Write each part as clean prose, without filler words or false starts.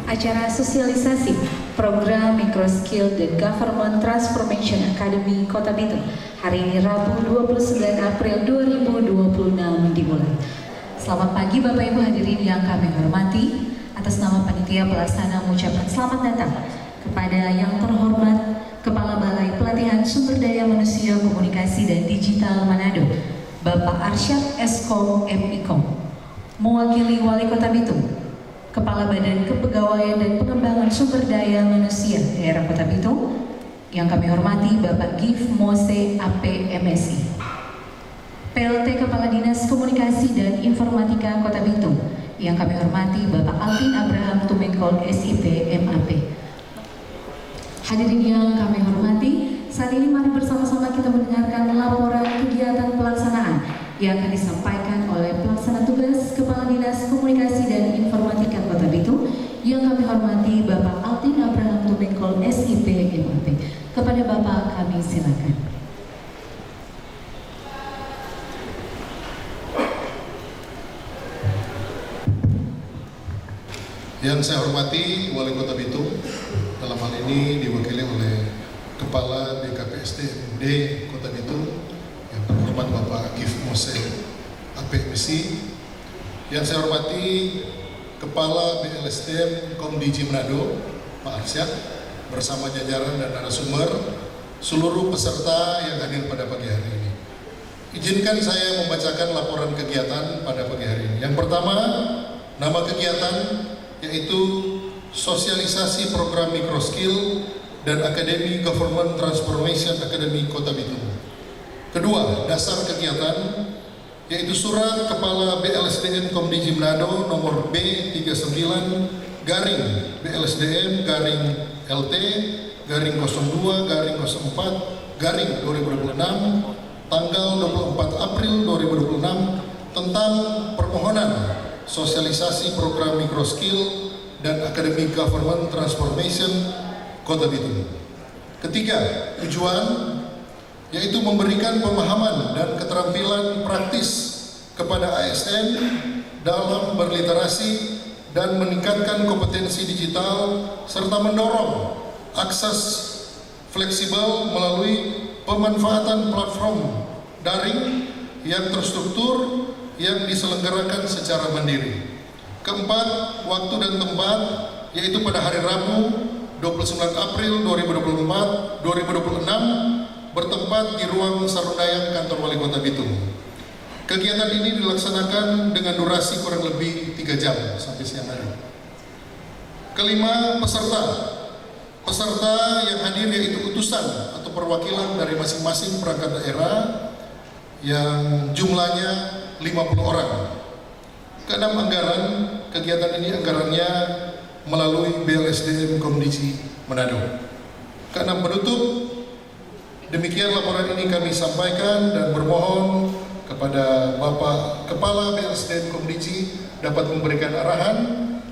acara sosialisasi program Microskill dan Government Transformation Academy Kota Bitung hari ini Rabu 29 April 2026 dimulai. Selamat pagi Bapak Ibu hadirin yang kami hormati. Atas nama panitia pelaksana mengucapkan selamat datang kepada yang terhormat Kepala Balai Pelatihan Sumber Daya Manusia Komunikasi dan Digital Manado, Bapak Arsyad Eskom MIKOM, mewakili Wali Kota Bitung, Kepala Badan Kepegawaian dan Pengembangan Sumber Daya Manusia Daerah Kota Bitung, yang kami hormati Bapak Gif Mose APMSI, PLT Kepala Dinas Komunikasi dan Informatika Kota Bitung, yang kami hormati Bapak Altin Abraham Tumengkol SIP MAP. Hadirin yang kami hormati, saat ini mari bersama-sama kita mendengarkan laporan kegiatan pelaksanaan yang akan disampaikan oleh pelaksana tugas Kepala Dinas Komunikasi dan Informatika Kota Bitung, yang kami hormati Bapak Altin Abraham Tumengkol SIP MAP. Kepada Bapak kami silakan. Yang saya hormati Wali Kota Bitung, dalam hal ini diwakili oleh Kepala BKPSDMD Kota Bitung, yang terhormat Bapak Gif Mose APMSI. Yang saya hormati Kepala BLSDM Komdiji Manado, Pak Arsyad, bersama jajaran dan narasumber, seluruh peserta yang hadir pada pagi hari ini. Izinkan saya membacakan laporan kegiatan pada pagi hari ini. Yang pertama, nama kegiatan yaitu sosialisasi program Microskill dan Akademi Government Transformation Academy Kota Bitung. Kedua, dasar kegiatan yaitu surat Kepala BLSDM Komdiji Manado nomor B39 garing BLSDM garing LT garing 02 garing 04 garing 2026 tanggal 24 April 2026 tentang permohonan sosialisasi program Microskill dan Akademi Government Transformation Kota Bitung. Ketiga, tujuan yaitu memberikan pemahaman dan keterampilan praktis kepada ASN dalam berliterasi dan meningkatkan kompetensi digital serta mendorong akses fleksibel melalui pemanfaatan platform daring yang terstruktur yang diselenggarakan secara mandiri. Keempat, waktu dan tempat yaitu pada hari Rabu 29 April 2026 bertempat di ruang Sarunayang Kantor Wali Kota Bitung. Kegiatan ini dilaksanakan dengan durasi kurang lebih 3 jam sampai siang hari. Kelima, peserta. Peserta yang hadir yaitu utusan atau perwakilan dari masing-masing perangkat daerah yang jumlahnya 50 orang. Keenam, anggaran. Kegiatan ini anggarannya melalui BLSDM Komdiji Manado. Keenam, penutup. Demikian laporan ini kami sampaikan dan bermohon kepada Bapak Kepala BLSDM Komdiji dapat memberikan arahan,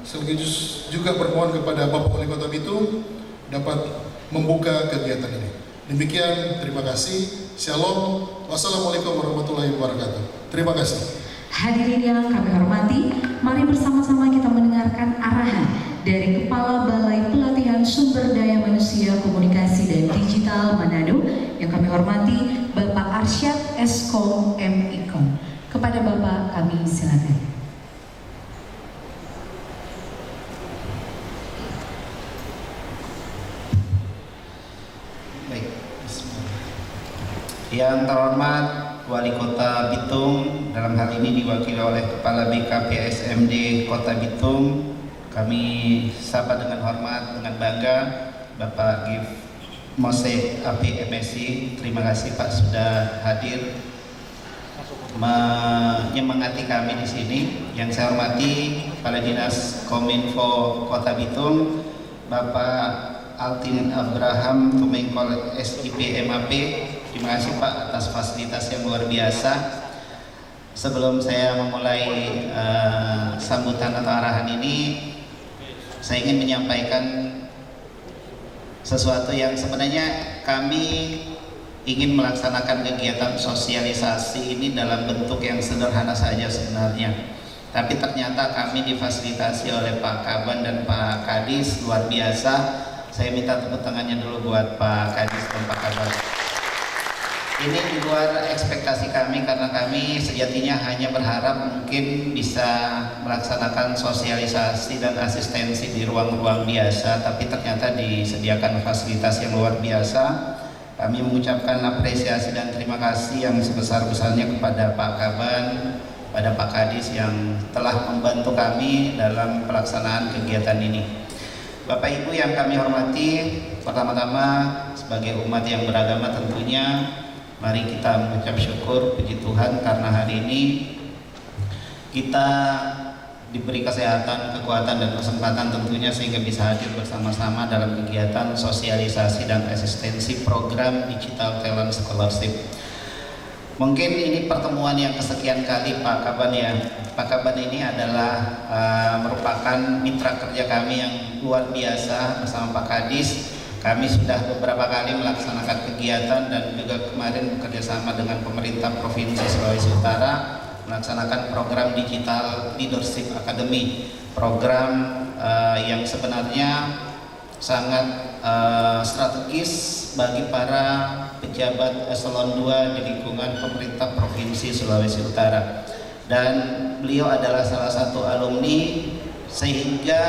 sekaligus juga bermohon kepada Bapak Wali Kota Bitung dapat membuka kegiatan ini. Demikian, terima kasih. Shalom. Wassalamualaikum warahmatullahi wabarakatuh. Terima kasih. Hadirin yang kami hormati, mari bersama-sama kita mendengarkan arahan dari Kepala Balai Pelatihan Sumber Daya Manusia Komunikasi dan Digital Manado, yang kami hormati Bapak Arsyad Eskom MIKOM. Kepada Bapak kami silakan. Baik, yang terhormat Wali Kota Bitung, dalam hal ini diwakili oleh Kepala BKPSMD Kota Bitung, kami sapa dengan hormat, dengan bangga Bapak Gif Mose APMSI. Terima kasih Pak sudah hadir menyemangati kami di sini. Yang saya hormati Kepala Dinas Kominfo Kota Bitung, Bapak Altin Abraham Tumengkol SIP MAP. Terima kasih Pak atas fasilitas yang luar biasa. Sebelum saya memulai sambutan atau arahan ini, saya ingin menyampaikan sesuatu yang sebenarnya kami ingin melaksanakan kegiatan sosialisasi ini dalam bentuk yang sederhana saja sebenarnya. Tapi ternyata kami difasilitasi oleh Pak Kaban dan Pak Kadis, luar biasa. Saya minta tepuk tangannya dulu buat Pak Kadis dan Pak Kaban. Ini di luar ekspektasi kami karena kami sejatinya hanya berharap mungkin bisa melaksanakan sosialisasi dan asistensi di ruang-ruang biasa, tapi ternyata disediakan fasilitas yang luar biasa. Kami mengucapkan apresiasi dan terima kasih yang sebesar-besarnya kepada Pak Kaban, pada Pak Kadis yang telah membantu kami dalam pelaksanaan kegiatan ini. Bapak Ibu yang kami hormati, pertama-tama sebagai umat yang beragama tentunya mari kita mengucap syukur puji Tuhan karena hari ini kita diberi kesehatan, kekuatan dan kesempatan tentunya sehingga bisa hadir bersama-sama dalam kegiatan sosialisasi dan asistensi program Digital Talent Scholarship. Mungkin ini pertemuan yang kesekian kali Pak Kaban ya. Pak Kaban ini adalah merupakan mitra kerja kami yang luar biasa bersama Pak Kadis. Kami sudah beberapa kali melaksanakan kegiatan dan juga kemarin bekerjasama dengan pemerintah Provinsi Sulawesi Utara melaksanakan program Digital Leadership Academy, program yang sebenarnya sangat strategis bagi para pejabat eselon 2 di lingkungan pemerintah Provinsi Sulawesi Utara. Dan beliau adalah salah satu alumni sehingga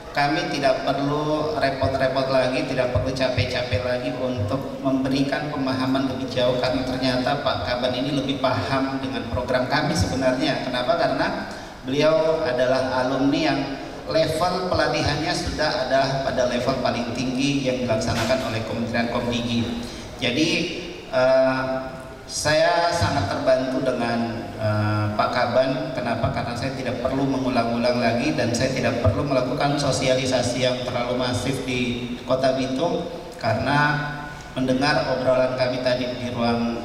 kami tidak perlu repot-repot lagi, tidak perlu capek-capek lagi untuk memberikan pemahaman lebih jauh karena ternyata Pak Kaban ini lebih paham dengan program kami sebenarnya. Kenapa? Karena beliau adalah alumni yang level pelatihannya sudah ada pada level paling tinggi yang dilaksanakan oleh Kementerian Komdigi. Jadi saya sangat terbantu dengan Pak Kaban. Kenapa? Karena saya tidak perlu mengulang-ulang lagi dan saya tidak perlu melakukan sosialisasi yang terlalu masif di Kota Bitung karena mendengar obrolan kami tadi di ruang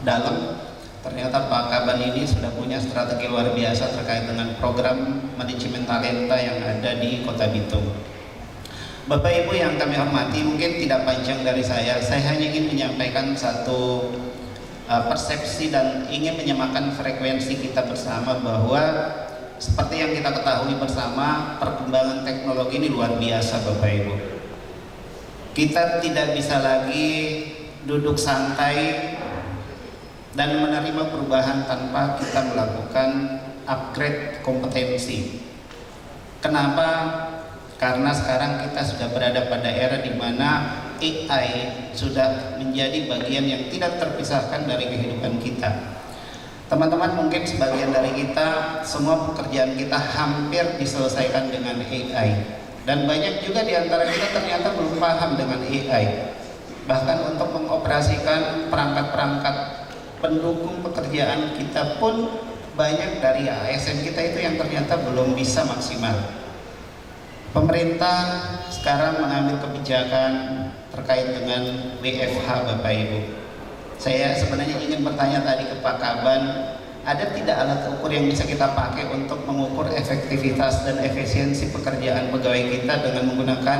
dalam. Ternyata Pak Kaban ini sudah punya strategi luar biasa terkait dengan program manajemen talenta yang ada di Kota Bitung. Bapak Ibu yang kami hormati, mungkin tidak panjang dari saya hanya ingin menyampaikan satu persepsi dan ingin menyamakan frekuensi kita bersama bahwa seperti yang kita ketahui bersama, perkembangan teknologi ini luar biasa Bapak Ibu. Kita tidak bisa lagi duduk santai dan menerima perubahan tanpa kita melakukan upgrade kompetensi. Kenapa? Karena sekarang kita sudah berada pada era di mana AI sudah menjadi bagian yang tidak terpisahkan dari kehidupan kita. Teman-teman, mungkin sebagian dari kita, semua pekerjaan kita hampir diselesaikan dengan AI. Dan banyak juga di antara kita ternyata belum paham dengan AI. Bahkan untuk mengoperasikan perangkat-perangkat pendukung pekerjaan kita pun banyak dari ASN kita itu yang ternyata belum bisa maksimal. Pemerintah sekarang mengambil kebijakan terkait dengan WFH Bapak Ibu. Saya sebenarnya ingin bertanya tadi ke Pak Kaban, ada tidak alat ukur yang bisa kita pakai untuk mengukur efektivitas dan efisiensi pekerjaan pegawai kita dengan menggunakan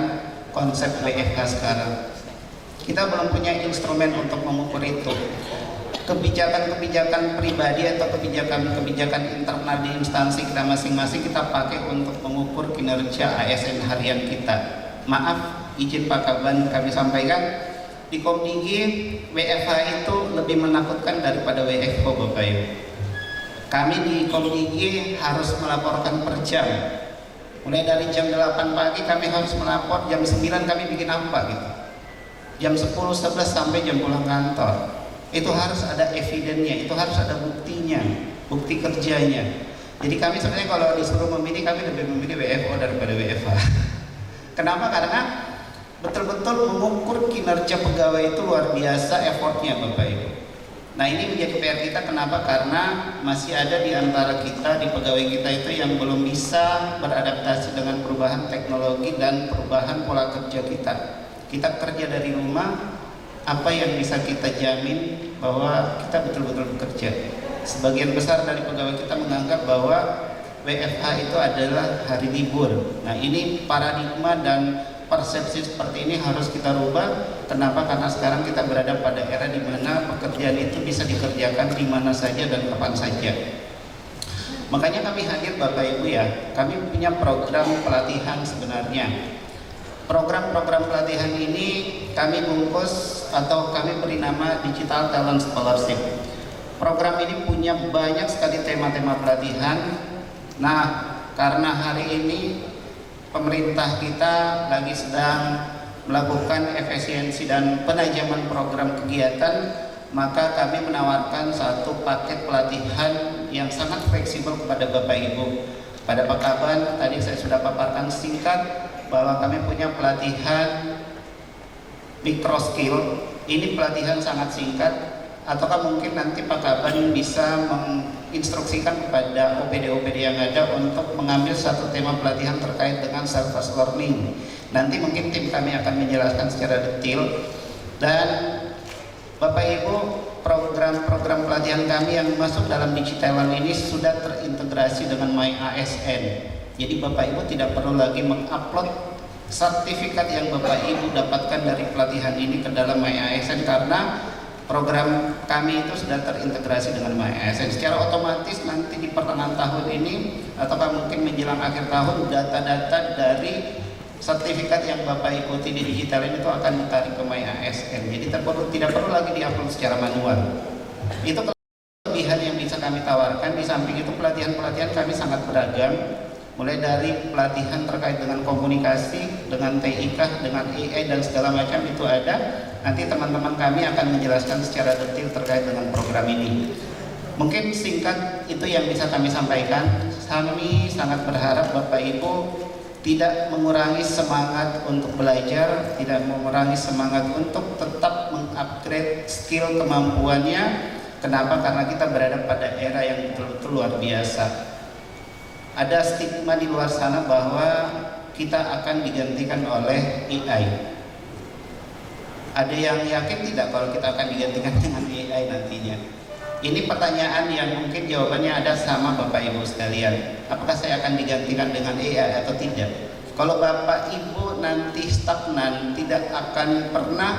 konsep WFH sekarang? Kita belum punya instrumen untuk mengukur itu. Kebijakan-kebijakan pribadi atau kebijakan-kebijakan internal di instansi kita masing-masing kita pakai untuk mengukur kinerja ASN harian kita. Maaf, izin Pak Kaban kami sampaikan, di Komdigi WFH itu lebih menakutkan daripada WFO Bapak Ibu. Kami di Komdigi harus melaporkan per jam. Mulai dari jam 8 pagi kami harus melapor, jam 9 kami bikin apa gitu. Jam 10, 11 sampai jam pulang kantor. Itu harus ada evidennya, itu harus ada buktinya, bukti kerjanya. Jadi kami sebenarnya kalau disuruh memilih, kami lebih memilih WFO daripada WFH. Kenapa? Karena betul-betul mengukur kinerja pegawai itu luar biasa effortnya Bapak Ibu. Nah ini menjadi PR kita, kenapa? Karena masih ada di antara kita, di pegawai kita itu yang belum bisa beradaptasi dengan perubahan teknologi dan perubahan pola kerja kita. Kita kerja dari rumah, apa yang bisa kita jamin bahwa kita betul-betul bekerja? Sebagian besar dari pegawai kita menganggap bahwa WFH itu adalah hari libur. Nah ini paradigma dan persepsi seperti ini harus kita rubah. Kenapa? Karena sekarang kita berada pada era di mana pekerjaan itu bisa dikerjakan di mana saja dan kapan saja. Makanya kami hadir Bapak Ibu ya, kami punya program pelatihan sebenarnya. Program-program pelatihan ini kami bungkus atau kami beri nama Digital Talent Scholarship. Program ini punya banyak sekali tema-tema pelatihan. Nah, karena hari ini pemerintah kita lagi sedang melakukan efisiensi dan penajaman program kegiatan, maka kami menawarkan satu paket pelatihan yang sangat fleksibel kepada Bapak Ibu. Pada Pak Kaban tadi saya sudah paparkan singkat bahwa kami punya pelatihan micro skill. Ini pelatihan sangat singkat, ataukah mungkin nanti Pak Kaban bisa menginstruksikan kepada OPD-OPD yang ada untuk mengambil satu tema pelatihan terkait dengan self-paced learning. Nanti mungkin tim kami akan menjelaskan secara detail. Dan Bapak Ibu, program-program pelatihan kami yang masuk dalam Digital ini sudah terintegrasi dengan MyASN. Jadi Bapak Ibu tidak perlu lagi mengupload sertifikat yang Bapak Ibu dapatkan dari pelatihan ini ke dalam MyASN, karena program kami itu sudah terintegrasi dengan MyASN. Secara otomatis nanti di pertengahan tahun ini ataukah mungkin menjelang akhir tahun, data-data dari sertifikat yang Bapak ikuti di digital ini itu akan ditarik ke MyASN. Jadi tidak perlu lagi diupload secara manual. Itu kelebihan yang bisa kami tawarkan. Di samping itu pelatihan-pelatihan kami sangat beragam, mulai dari pelatihan terkait dengan komunikasi, dengan TIK, dengan AI dan segala macam itu ada. Nanti teman-teman kami akan menjelaskan secara detail terkait dengan program ini. Mungkin singkat itu yang bisa kami sampaikan. Kami sangat berharap Bapak Ibu tidak mengurangi semangat untuk belajar, tidak mengurangi semangat untuk tetap mengupgrade skill kemampuannya. Kenapa? Karena kita berada pada era yang betul-betul luar biasa. Ada stigma di luar sana bahwa kita akan digantikan oleh AI. Ada yang yakin tidak kalau kita akan digantikan dengan AI nantinya? Ini pertanyaan yang mungkin jawabannya ada sama Bapak Ibu sekalian. Apakah saya akan digantikan dengan AI atau tidak? Kalau Bapak Ibu nanti stagnan, tidak akan pernah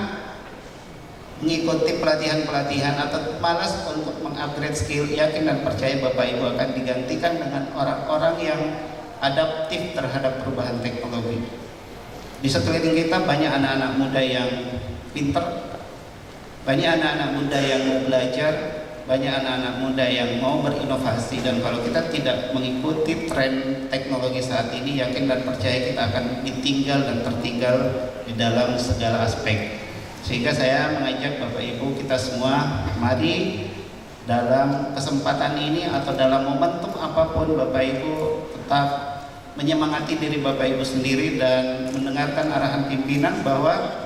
mengikuti pelatihan-pelatihan atau malas untuk mengupgrade skill, yakin dan percaya Bapak Ibu akan digantikan dengan orang-orang yang adaptif terhadap perubahan teknologi. Di sekeliling kita banyak anak-anak muda yang pinter, banyak anak-anak muda yang mau belajar, banyak anak-anak muda yang mau berinovasi. Dan kalau kita tidak mengikuti tren teknologi saat ini, yakin dan percaya kita akan ditinggal dan tertinggal di dalam segala aspek. Sehingga saya mengajak Bapak Ibu kita semua, mari dalam kesempatan ini atau dalam momentum apapun Bapak Ibu tetap menyemangati diri Bapak Ibu sendiri dan mendengarkan arahan pimpinan bahwa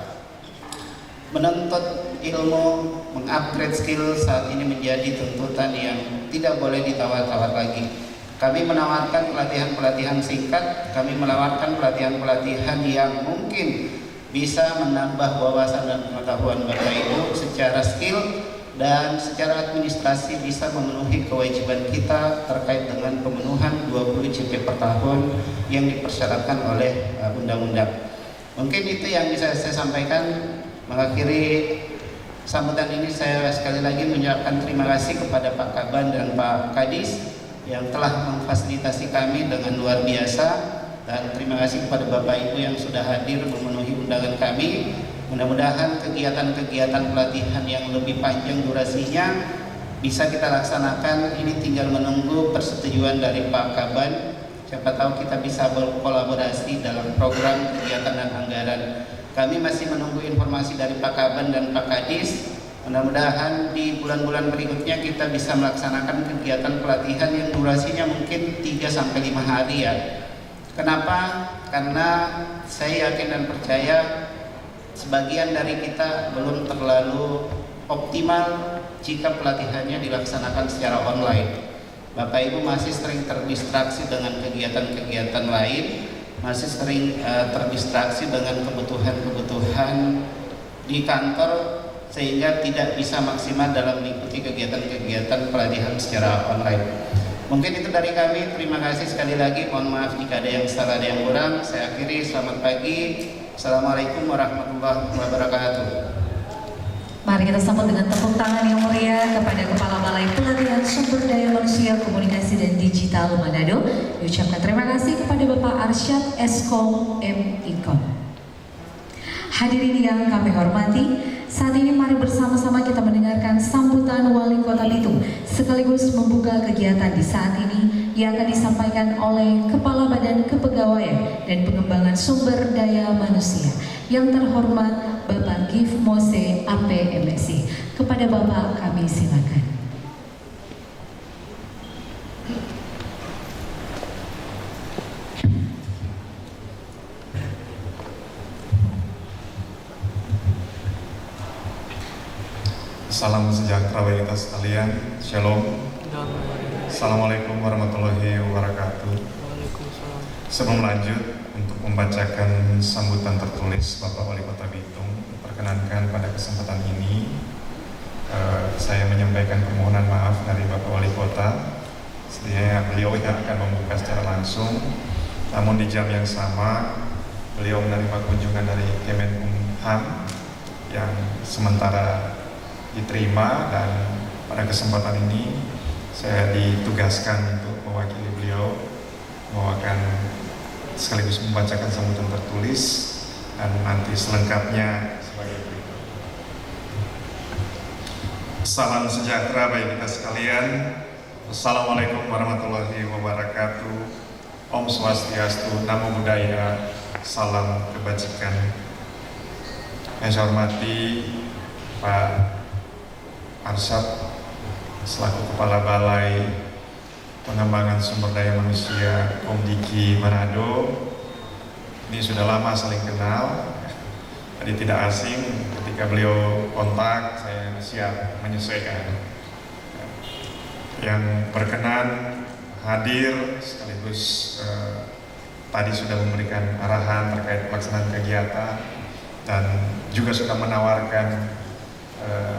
menuntut ilmu, mengupgrade skill saat ini menjadi tuntutan yang tidak boleh ditawar-tawar lagi. Kami menawarkan pelatihan-pelatihan singkat, kami menawarkan pelatihan-pelatihan yang mungkin bisa menambah wawasan dan pengetahuan Bapak Ibu secara skill, dan secara administrasi bisa memenuhi kewajiban kita terkait dengan pemenuhan 20 JP per tahun yang dipersyaratkan oleh undang-undang. Mungkin itu yang bisa saya sampaikan. Mengakhiri sambutan ini, saya sekali lagi mengucapkan terima kasih kepada Pak Kaban dan Pak Kadis yang telah memfasilitasi kami dengan luar biasa, dan terima kasih kepada Bapak Ibu yang sudah hadir memenuhi undangan kami. Mudah-mudahan kegiatan-kegiatan pelatihan yang lebih panjang durasinya bisa kita laksanakan. Ini tinggal menunggu persetujuan dari Pak Kaban. Siapa tahu kita bisa berkolaborasi dalam program kegiatan dan anggaran. Kami masih menunggu informasi dari Pak Kaban dan Pak Kadis. Mudah-mudahan di bulan-bulan berikutnya kita bisa melaksanakan kegiatan pelatihan yang durasinya mungkin 3-5 hari ya. Kenapa? Karena saya yakin dan percaya sebagian dari kita belum terlalu optimal jika pelatihannya dilaksanakan secara online. Bapak Ibu masih sering terdistraksi dengan kegiatan-kegiatan lain, masih sering terdistraksi dengan kebutuhan-kebutuhan di kantor, sehingga tidak bisa maksimal dalam mengikuti kegiatan-kegiatan pelatihan secara online. Mungkin itu dari kami. Terima kasih sekali lagi. Mohon maaf jika ada yang salah, ada yang kurang. Saya akhiri. Selamat pagi. Assalamualaikum warahmatullahi wabarakatuh. Mari kita sambut dengan tepuk tangan yang mulia kepada Kepala Balai Pelatihan Sumber Sumber Daya Manusia Komunikasi dan Digital Manado, diucapkan terima kasih kepada Bapak Arsyad Eskom M. Ikom. Hadirin yang kami hormati, saat ini mari bersama-sama kita mendengarkan sambutan Wali Kota Bitung sekaligus membuka kegiatan di saat ini yang akan disampaikan oleh Kepala Badan Kepegawaian dan Pengembangan Sumber Daya Manusia yang terhormat Bapak Giv Mose AP MSI. Kepada Bapak kami silakan. Salam sejahtera bagi kita sekalian. Shalom. Assalamualaikum warahmatullahi wabarakatuh. Sebelum lanjut untuk membacakan sambutan tertulis Bapak Wali Kota Bitung, perkenankan pada kesempatan ini saya menyampaikan permohonan maaf dari Bapak Wali Kota. Sedianya beliau yang akan membuka secara langsung, namun di jam yang sama beliau menerima kunjungan dari Kemenkumham yang sementara diterima, dan pada kesempatan ini saya ditugaskan untuk mewakili beliau membawakan sekaligus membacakan sambutan tertulis dan nanti selengkapnya sebagai berikut. Salam sejahtera bagi kita sekalian. Assalamualaikum warahmatullahi wabarakatuh. Om Swastiastu, Namo Buddhaya, salam kebajikan. Yang saya hormati Pak Arsyad selaku Kepala Balai Pengembangan Sumber Daya Manusia Komdiki Manado. Ini sudah lama saling kenal, jadi tidak asing ketika beliau kontak saya siap menyesuaikan. Yang berkenan hadir sekaligus tadi sudah memberikan arahan terkait pelaksanaan kegiatan dan juga sudah menawarkan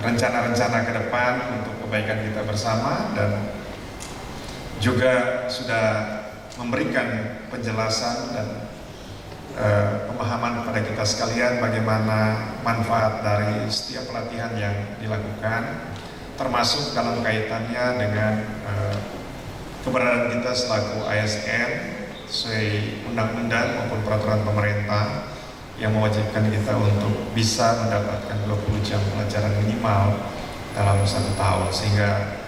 rencana-rencana ke depan untuk kebaikan kita bersama, dan juga sudah memberikan penjelasan dan pemahaman kepada kita sekalian bagaimana manfaat dari setiap pelatihan yang dilakukan, termasuk dalam kaitannya dengan keberadaan kita selaku ASN sesuai undang-undang maupun peraturan pemerintah yang mewajibkan kita untuk bisa mendapatkan 20 jam pelajaran minimal dalam 1 tahun, sehingga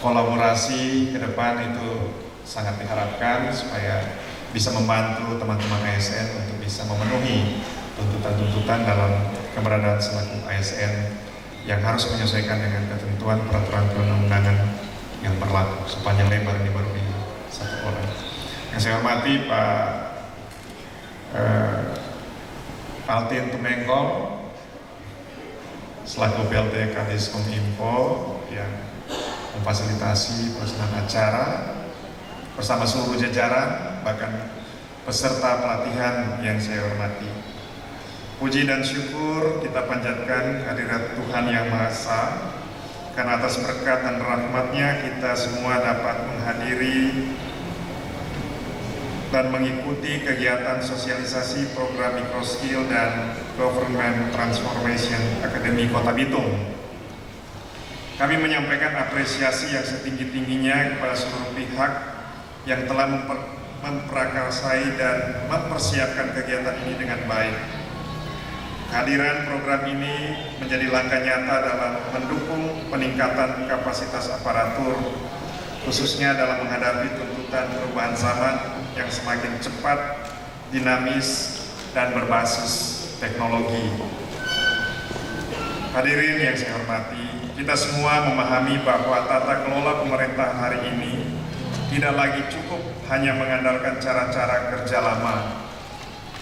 kolaborasi ke depan itu sangat diharapkan supaya bisa membantu teman-teman ASN untuk bisa memenuhi tuntutan-tuntutan dalam keberadaan selaku ASN yang harus menyesuaikan dengan ketentuan peraturan perundang-undangan yang berlaku sepanjang lebar ini baru di 1 orang. Yang saya hormati Pak Altin Tumengkol selaku PLT Kadis Kominfo yang memfasilitasi pelaksanaan acara bersama seluruh jajaran, bahkan peserta pelatihan yang saya hormati. Puji dan syukur kita panjatkan kehadirat Tuhan Yang Maha Esa, karena atas berkat dan rahmat-Nya kita semua dapat menghadiri dan mengikuti kegiatan sosialisasi program Microskill dan Government Transformation Academy Kota Bitung. Kami menyampaikan apresiasi yang setinggi-tingginya kepada seluruh pihak yang telah memprakarsai dan mempersiapkan kegiatan ini dengan baik. Kehadiran program ini menjadi langkah nyata dalam mendukung peningkatan kapasitas aparatur, khususnya dalam menghadapi tuntutan perubahan zaman yang semakin cepat, dinamis, dan berbasis teknologi. Hadirin yang saya hormati, kita semua memahami bahwa tata kelola pemerintahan hari ini tidak lagi cukup hanya mengandalkan cara-cara kerja lama.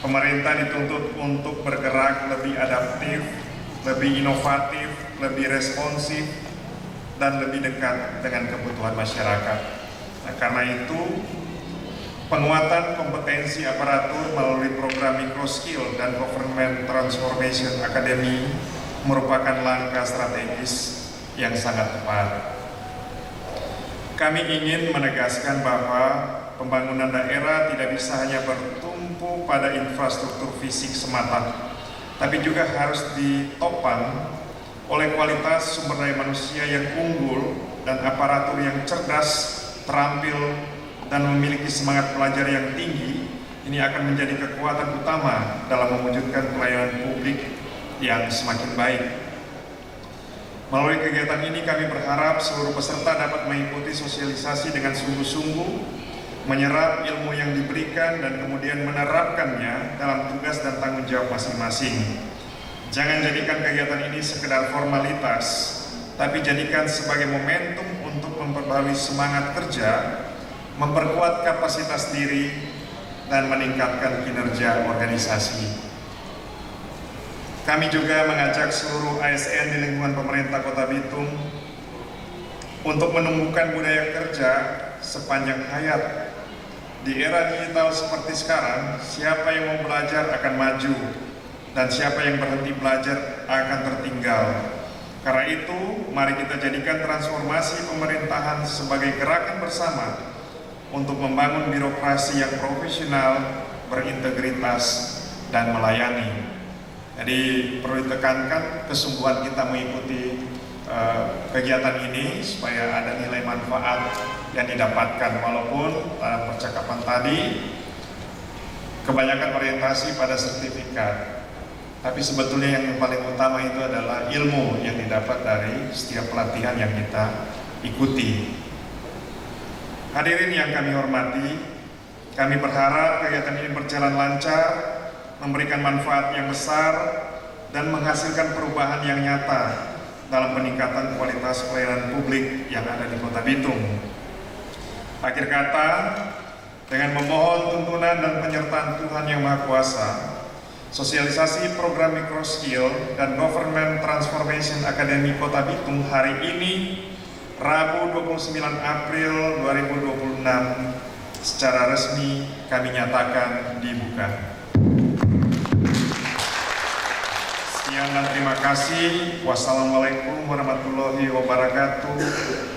Pemerintah dituntut untuk bergerak lebih adaptif, lebih inovatif, lebih responsif, dan lebih dekat dengan kebutuhan masyarakat. Nah, karena itu, penguatan kompetensi aparatur melalui program Microskill dan Government Transformation Academy merupakan langkah strategis yang sangat tepat. Kami ingin menegaskan bahwa pembangunan daerah tidak bisa hanya bertumpu pada infrastruktur fisik semata, tapi juga harus ditopang oleh kualitas sumber daya manusia yang unggul dan aparatur yang cerdas, terampil, dan memiliki semangat belajar yang tinggi, ini akan menjadi kekuatan utama dalam mewujudkan pelayanan publik yang semakin baik. Melalui kegiatan ini kami berharap seluruh peserta dapat mengikuti sosialisasi dengan sungguh-sungguh, menyerap ilmu yang diberikan dan kemudian menerapkannya dalam tugas dan tanggung jawab masing-masing. Jangan jadikan kegiatan ini sekedar formalitas, tapi jadikan sebagai momentum untuk memperbarui semangat kerja, memperkuat kapasitas diri, dan meningkatkan kinerja organisasi. Kami juga mengajak seluruh ASN di lingkungan pemerintah Kota Bitung untuk menumbuhkan budaya kerja sepanjang hayat. Di era digital seperti sekarang, siapa yang mau belajar akan maju, dan siapa yang berhenti belajar akan tertinggal. Karena itu, mari kita jadikan transformasi pemerintahan sebagai gerakan bersama untuk membangun birokrasi yang profesional, berintegritas, dan melayani. Jadi perlu ditekankan kesungguhan kita mengikuti kegiatan ini supaya ada nilai manfaat yang didapatkan, walaupun dalam percakapan tadi kebanyakan orientasi pada sertifikat, tapi sebetulnya yang paling utama itu adalah ilmu yang didapat dari setiap pelatihan yang kita ikuti. Hadirin yang kami hormati, kami berharap kegiatan ini berjalan lancar, memberikan manfaat yang besar, dan menghasilkan perubahan yang nyata dalam peningkatan kualitas pelayanan publik yang ada di Kota Bitung. Akhir kata, dengan memohon tuntunan dan penyertaan Tuhan Yang Maha Kuasa, sosialisasi program Microskill dan Government Transformation Academy Kota Bitung hari ini, Rabu 29 April 2026, secara resmi kami nyatakan dibuka. Sekian dan terima kasih. Wassalamualaikum warahmatullahi wabarakatuh.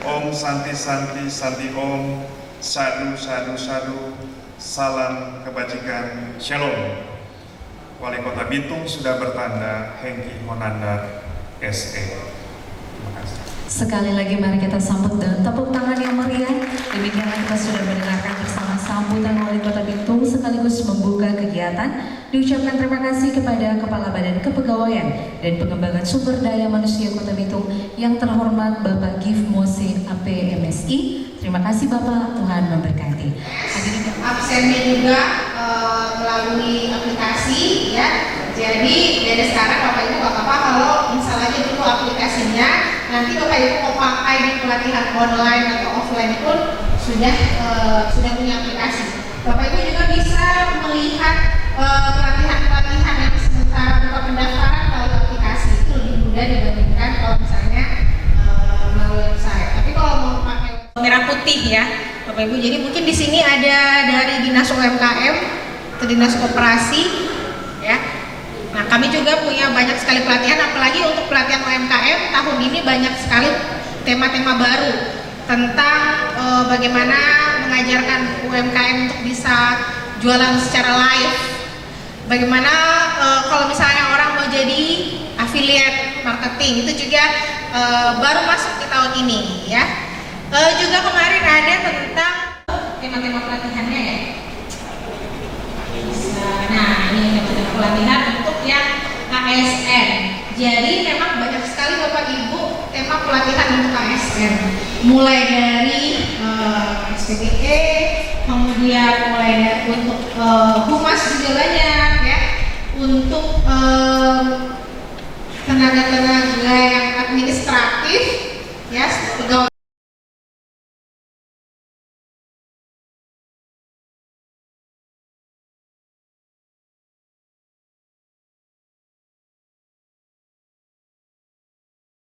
Om Santi Santi Santi Om. Sadu Sadu Sadu. Salam kebajikan. Shalom. Wali Kota Bitung sudah bertanda Hengki Monandar SE. Terima kasih. Sekali lagi mari kita sambut dengan tepuk tangan yang meriah. Demikianlah kita sudah mendengarkan bersama sambutan Wali Kota Bitung sekaligus membuka kegiatan. Diucapkan terima kasih kepada Kepala Badan Kepegawaian dan Pengembangan Sumber Daya Manusia Kota Bitung yang terhormat Bapak Gif Mose AP MSI. Terima kasih Bapak, Tuhan memberkati. Hadirin absennya juga melalui aplikasi ya. Jadi dari sekarang Bapak Ibu gak apa-apa kalau misalnya dulu aplikasinya, nanti Bapak Ibu mau pakai di pelatihan online atau offline pun sudah punya aplikasi. Bapak Ibu juga bisa melihat pelatihan-pelatihan yang sementara buka pendaftaran melalui aplikasi. Itu lebih mudah dibandingkan kalau misalnya melalui website. Tapi kalau mau pakai merah putih ya Bapak Ibu, jadi mungkin di sini ada dari Dinas UMKM atau Dinas Koperasi ya. Nah, kami juga punya banyak sekali pelatihan, apalagi untuk pelatihan UMKM tahun ini banyak sekali tema-tema baru tentang bagaimana mengajarkan UMKM untuk bisa jualan secara live. Bagaimana kalau misalnya orang mau jadi affiliate marketing, itu juga baru masuk di tahun ini ya. Juga kemarin ada tentang tema-tema pelatihannya ya. Nah, ini tema-tema pelatihan untuk yang ASN. Jadi memang banyak sekali Bapak Ibu tema pelatihan untuk ASN. Mulai dari SPTE, kemudian mulai dari untuk humas juga banyak ya. Untuk tenaga-tenaga yang administratif ya, pegawai